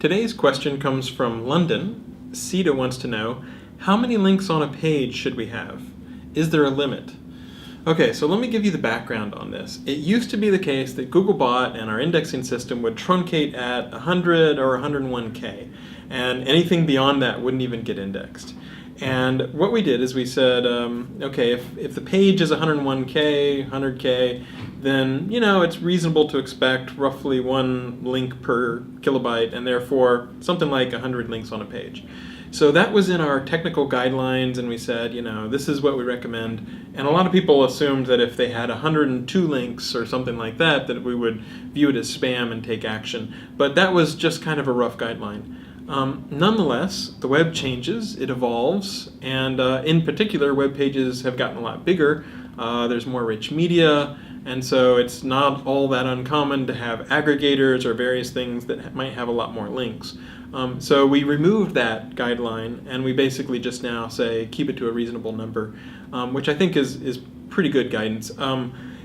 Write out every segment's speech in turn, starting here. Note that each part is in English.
Today's question comes from London. Sita wants to know, how many links on a page should we have? Is there a limit? Okay, so let me give you the background on this. It used to be the case that Googlebot and our indexing system would truncate at 100 or 101K, and anything beyond that wouldn't even get indexed. And what we did is we said, okay, if the page is 101K, 100K, then it's reasonable to expect roughly one link per kilobyte, and therefore something like 100 links on a page. So that was in our technical guidelines, and we said, this is what we recommend. And a lot of people assumed that if they had 102 links or something like that, that we would view it as spam and take action. But that was just kind of a rough guideline. Nonetheless, the web changes, it evolves, and in particular, web pages have gotten a lot bigger. There's more rich media, and so it's not all that uncommon to have aggregators or various things that might have a lot more links. So we removed that guideline, and we basically just now say keep it to a reasonable number, which I think is pretty good guidance.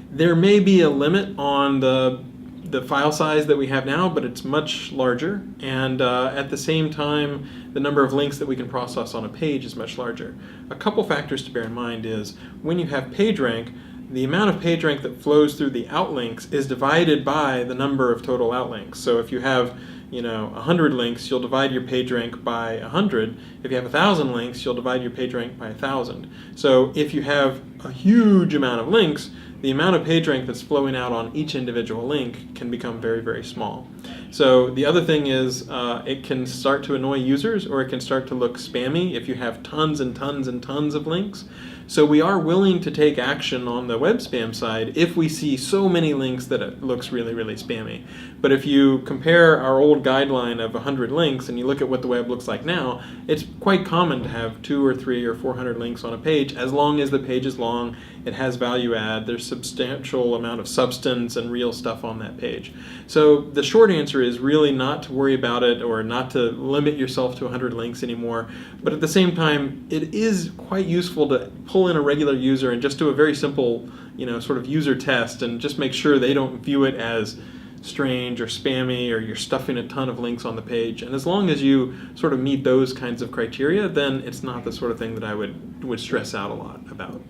There may be a limit on the file size that we have now, but it's much larger, and at the same time, the number of links that we can process on a page is much larger. A couple factors to bear in mind is when you have PageRank, the amount of PageRank that flows through the outlinks is divided by the number of total outlinks. So if you have 100 links, you'll divide your PageRank by 100. If you have 1,000 links, you'll divide your PageRank by 1,000. So if you have a huge amount of links, the amount of PageRank that's flowing out on each individual link can become very, very small. So the other thing is it can start to annoy users, or it can start to look spammy if you have tons and tons and tons of links. So we are willing to take action on the web spam side if we see so many links that it looks really, really spammy. But if you compare our old guideline of 100 links and you look at what the web looks like now, it's quite common to have 200 or 300 or 400 links on a page, as long as the page is long, it has value add, there's substantial amount of substance and real stuff on that page. So the short answer is really not to worry about it or not to limit yourself to 100 links anymore. But at the same time, it is quite useful to pull in a regular user and just do a very simple, sort of user test and just make sure they don't view it as strange or spammy or you're stuffing a ton of links on the page. And as long as you sort of meet those kinds of criteria, then it's not the sort of thing that I would stress out a lot about.